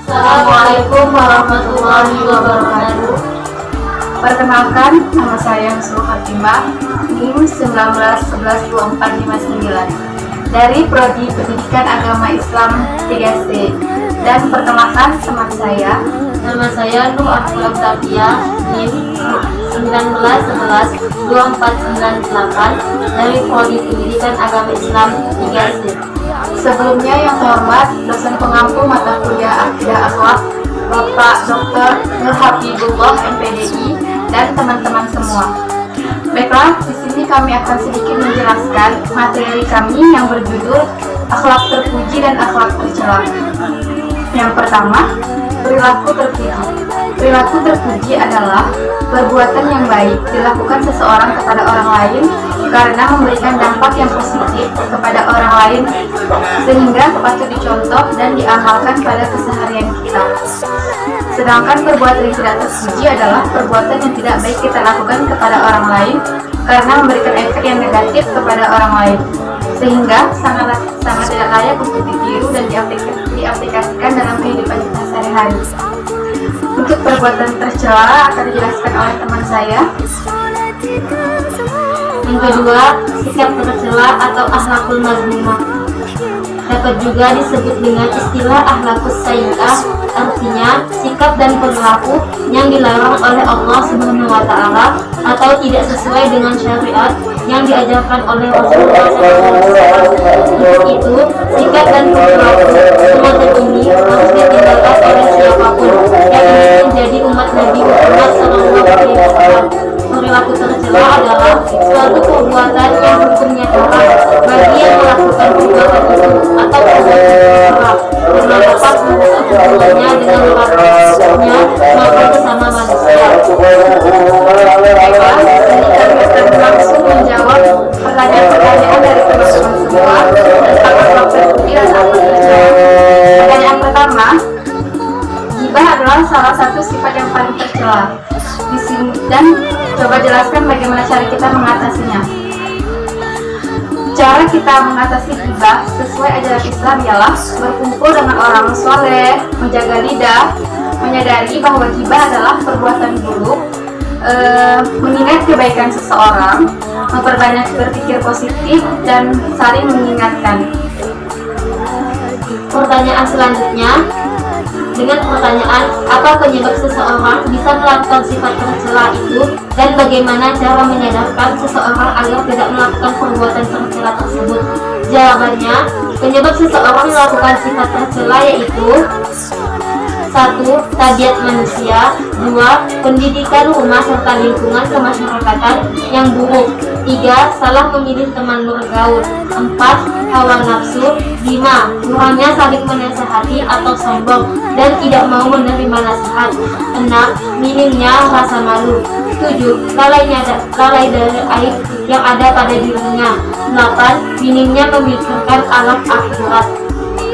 Assalamualaikum warahmatullahi wabarakatuh. Perkenalkan, nama saya Nusrul Fatimah, NIM 19112459 dari Prodi Pendidikan Agama Islam 3C. Dan perkenalkan teman saya, Nama saya Nur Abdul Tafia, NIM 19112498 dari Prodi Pendidikan Agama Islam 3C. sebelumnya yang terhormat dosen pengampu mata kuliah Akidah Akhlak Bapak Dr. Nur Habibullah MPDI dan teman-teman semua. Baiklah, di sini kami akan sedikit menjelaskan materi kami yang berjudul Akhlak Terpuji dan Akhlak Tercela. Yang pertama, perilaku terpuji. Perilaku terpuji adalah perbuatan yang baik dilakukan seseorang kepada orang lain karena memberikan dampak yang positif kepada orang lain sehingga patut dicontoh dan diamalkan pada keseharian kita. Sedangkan perbuatan yang tidak terpuji adalah perbuatan yang tidak baik kita lakukan kepada orang lain karena memberikan efek yang negatif kepada orang lain sehingga sangat tidak layak untuk ditiru dan diaplikasikan dalam kehidupan kita sehari-hari. Untuk perbuatan tercela akan dijelaskan oleh teman saya. Yang kedua, sikap tercela atau akhlakul mazmumah. Dapat juga disebut dengan istilah akhlakus sayyi'ah, artinya sikap dan perilaku yang dilarang oleh Allah Subhanahu wa Ta'ala atau tidak sesuai dengan syariat yang diajarkan oleh Rasulullah SAW. Untuk itu, sikap dan perilaku semacam ini harus ditinggalkan oleh siapapun yang ingin menjadi umat Nabi Muhammad SAW. Perilaku tercela adalah suatu perbuatan yang hukumnya haram bagi yang melakukan perbuatan itu atau perbuatan tercela karena dapat merusak hubungannya dengan relawannya maupun sesama manusia. Baiklah, ini kami akan langsung menjawab pertanyaan-pertanyaan dari teman-teman semua tentang akhlak terpuji dan akhlak tercela. Pertanyaan pertama, ghibah adalah salah satu sifat yang paling tercela. Di sini dan coba jelaskan bagaimana cara kita mengatasinya. Cara kita mengatasi ghibah sesuai ajaran Islam ialah berkumpul dengan orang soleh, menjaga lidah, menyadari bahwa ghibah adalah perbuatan buruk, mengingat kebaikan seseorang, memperbanyak berpikir positif, dan saling mengingatkan. Pertanyaan selanjutnya, dengan pertanyaan apa penyebab seseorang bisa melakukan sifat tercela itu dan bagaimana cara menyadarkan seseorang agar tidak melakukan perbuatan tercela tersebut. Jawabannya, penyebab seseorang melakukan sifat tercela yaitu 1. Tabiat manusia. 2. Pendidikan rumah serta lingkungan kemasyarakatan yang buruk. 3. Salah memilih teman bergaul. 4. Hawa nafsu. 5. Kurangnya saling menasihati atau sombong dan tidak mau menerima nasihat. 6. Minimnya rasa malu. 7. Lalai dari aib yang ada pada dirinya. 8. Minimnya memikirkan alam akhirat.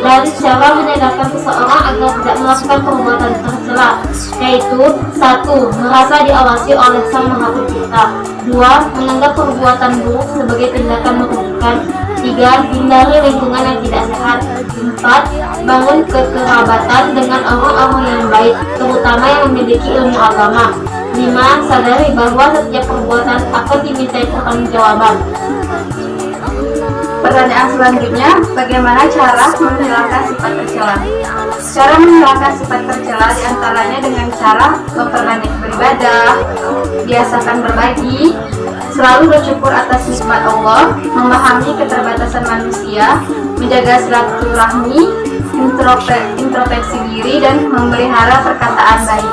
Dari cara menyadarkan seseorang agar tidak melakukan perbuatan tercela, yaitu 1. Merasa diawasi oleh Sang Maha Pencipta. 2. Menganggap perbuatan buruk sebagai tindakan merugikan. 3. Hindari lingkungan yang tidak sehat. 4. Bangun kekerabatan dengan orang-orang yang baik, terutama yang memiliki ilmu agama. 5. Sadari bahwa setiap perbuatan akan dimintai pertanggungjawaban. Pertanyaan selanjutnya, bagaimana cara menghilangkan sifat tercela? Cara menghilangkan sifat tercela diantaranya dengan cara memperbanyak beribadah, biasakan berbagi, selalu bersyukur atas nikmat Allah, memahami keterbatasan manusia, menjaga silaturahmi, introspeksi diri, dan memelihara perkataan baik.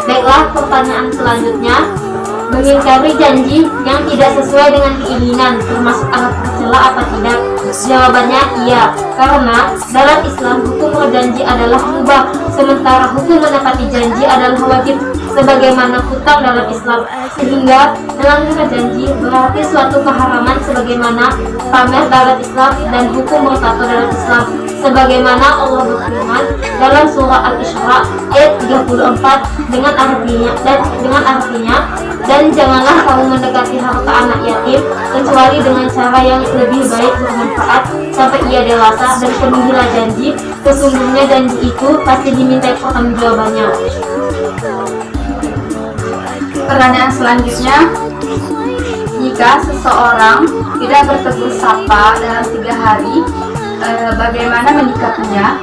Baiklah, pertanyaan selanjutnya, mengingkari janji yang tidak sesuai dengan keinginan termasuk akhlak tercela apa tidak? Jawabannya iya, karena dalam Islam hukum berjanji adalah mubah, sementara hukum menepati janji adalah wajib. sebagaimana hutang dalam Islam, sehingga melanggar janji berarti suatu keharaman sebagaimana pamer dalam Islam dan hukum bertato dalam Islam, sebagaimana Allah berfirman dalam surah Al-Isra ayat 34 dengan artinya dan janganlah kamu mendekati harta anak yatim kecuali dengan cara yang lebih baik bermanfaat sampai ia dewasa, dan penuhilah janji, sesungguhnya janji itu pasti dimintai pertanggungjawabannya. Pertanyaan selanjutnya, jika seseorang tidak bertegur sapa dalam 3 hari, bagaimana menyikapinya?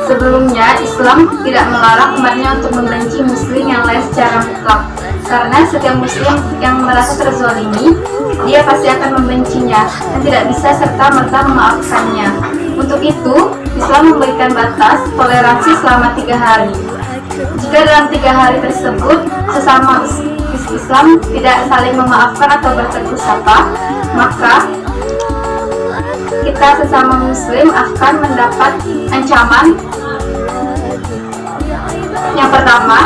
Sebelumnya, Islam tidak melarang umatnya untuk membenci muslim yang lain secara mutlak, karena setiap muslim yang merasa terzolimi, dia pasti akan membencinya dan tidak bisa serta-merta memaafkannya. Untuk itu, Islam memberikan batas toleransi selama 3 hari. Jika dalam 3 hari tersebut sesama Islam tidak saling memaafkan atau bertegur sapa, maka kita sesama muslim akan mendapat ancaman. Yang pertama,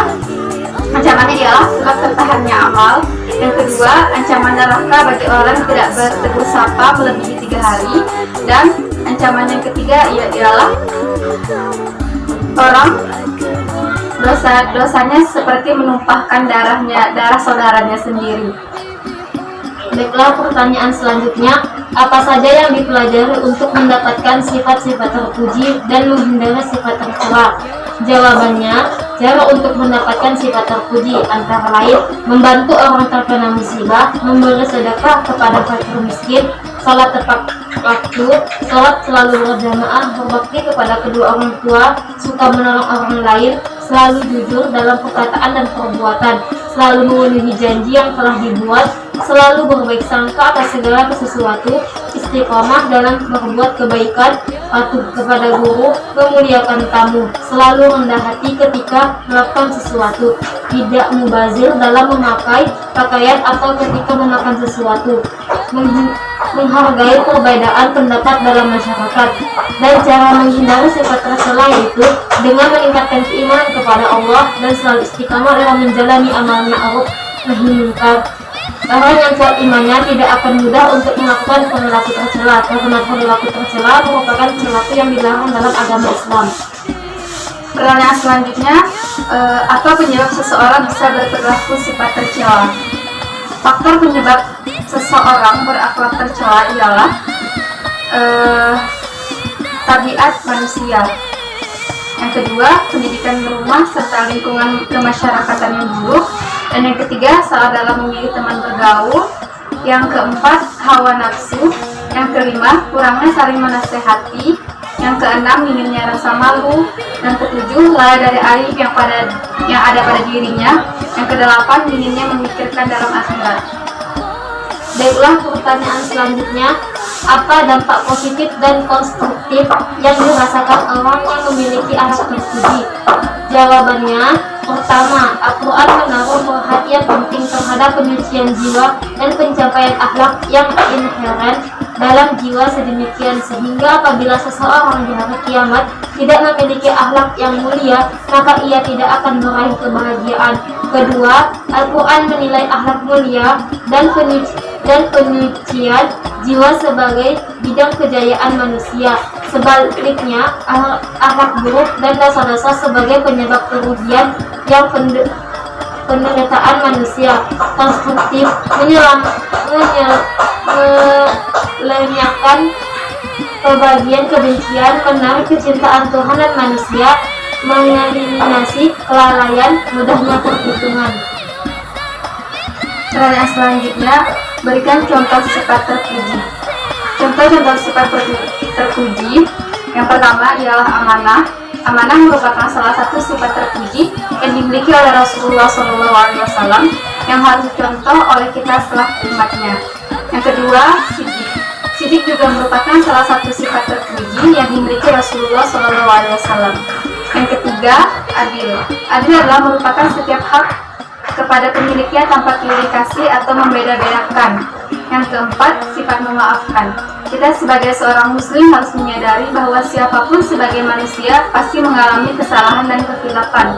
ancamannya ialah sebab tertahannya amal. Yang kedua, ancaman neraka bagi orang yang tidak bertegur sapa melebihi 3 hari. Dan ancaman yang ketiga ialah orang dosanya seperti menumpahkan darah saudaranya sendiri. Baiklah, pertanyaan selanjutnya, apa saja yang dipelajari untuk mendapatkan sifat-sifat terpuji dan menghindari sifat tercela? Jawabannya, cara untuk mendapatkan sifat terpuji antara lain membantu orang terkena musibah, memberi sedekah kepada fakir miskin, salat tepat waktu, salat selalu berjamaah, berbakti kepada kedua orang tua, suka menolong orang lain, selalu jujur dalam perkataan dan perbuatan, selalu memenuhi janji yang telah dibuat, selalu berbaik sangka atas segala sesuatu, istiqomah dalam berbuat kebaikan, patuh kepada guru, memuliakan tamu, selalu rendah hati ketika melakukan sesuatu, tidak mubazir dalam memakai pakaian atau ketika memakan sesuatu, menghargai perbedaan pendapat dalam masyarakat, dan cara menghindari sifat tercela yaitu dengan meningkatkan keimanan kepada Allah dan selalu istiqamah dalam menjalani amal ma'ruf nahi munkar. Orang yang kuat imannya tidak akan mudah untuk melakukan perilaku tercela, karena perilaku tercela merupakan perilaku yang dilarang dalam agama Islam. Pertanyaan selanjutnya, apa penyebab seseorang bisa berperilaku sifat tercela? Faktor penyebab seseorang berakhlak tercela ialah tabiat manusia. Yang kedua, pendidikan rumah serta lingkungan kemasyarakatan yang buruk. Dan yang ketiga, salah dalam memilih teman bergaul. Yang keempat, hawa nafsu. Yang kelima, kurangnya saling menasehati. Yang keenam, minimnya rasa malu. Yang ketujuh, lalai dari aib yang ada pada dirinya. Yang kedelapan, minimnya memikirkan dalam akhirat. Baiklah, pertanyaan selanjutnya, apa dampak positif dan konstruktif yang dirasakan orang yang memiliki akhlak terpuji? Jawabannya, pertama, Al-Quran menaruh perhatian penting terhadap penyucian jiwa dan pencapaian akhlak yang inheren dalam jiwa sedemikian sehingga apabila seseorang di hari kiamat tidak memiliki akhlak yang mulia, maka ia tidak akan meraih kebahagiaan. Kedua, Al-Quran menilai akhlak mulia dan penyucian jiwa sebagai bidang kejayaan manusia. Sebaliknya, akhlak buruk dan dosa-dosa sebagai penyebab kerugian yang penderitaan manusia. Konstruktif melenyapkan kebahagiaan, kebencian, menarik kecintaan Tuhan dan manusia, mengeliminasi kelalaian, mudahnya perhitungan. Pertanyaan selanjutnya, berikan contoh sifat terpuji. Contoh-contoh sifat terpuji. Yang pertama ialah amanah. Amanah merupakan salah satu sifat terpuji yang dimiliki oleh Rasulullah SAW yang harus dicontoh oleh kita setelah umatnya. Yang kedua, sidik. Sidik juga merupakan salah satu sifat terpuji yang dimiliki Rasulullah SAW. Yang ketiga, adil. Adil adalah merupakan setiap hak kepada pemiliknya tanpa pilih kasih atau membeda-bedakan. Yang keempat, sifat memaafkan. Kita sebagai seorang muslim harus menyadari bahwa siapapun sebagai manusia pasti mengalami kesalahan dan kekhilapan.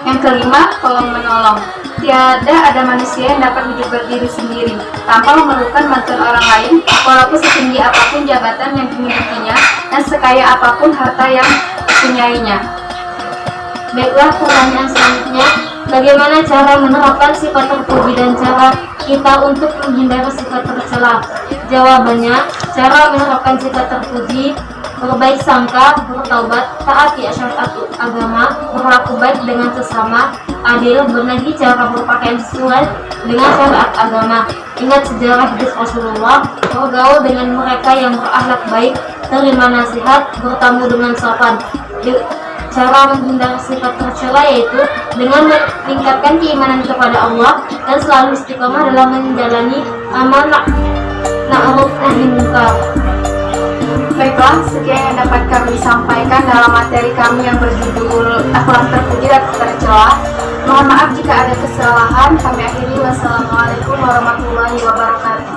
Yang kelima, tolong menolong. Tiada ada manusia yang dapat hidup berdiri sendiri tanpa memerlukan bantuan orang lain, walaupun setinggi apapun jabatan yang dimilikinya dan sekaya apapun harta yang dipunyainya. Baiklah, pertanyaan selanjutnya, bagaimana cara menerapkan sifat terpuji dan cara kita untuk menghindari sifat tercela? Jawabannya, cara menerapkan sifat terpuji: berbaik sangka, bertaubat, taati syariat agama, berlaku baik dengan sesama, adil, berbagi cara berpakaian sesuai dengan syariat agama, ingat sejarah hidup Rasulullah, bergaul dengan mereka yang berakhlak baik, terima nasihat, bertamu dengan sopan. Cara menghindari sifat tercela yaitu dengan meningkatkan keimanan kepada Allah dan selalu istiqomah dalam menjalani amanah ma'ruf nahi munkar. Baiklah, sekian yang dapat kami sampaikan dalam materi kami yang berjudul akhlak terpuji dan tercela. Mohon maaf jika ada kesalahan. Kami akhiri. Wassalamualaikum warahmatullahi wabarakatuh.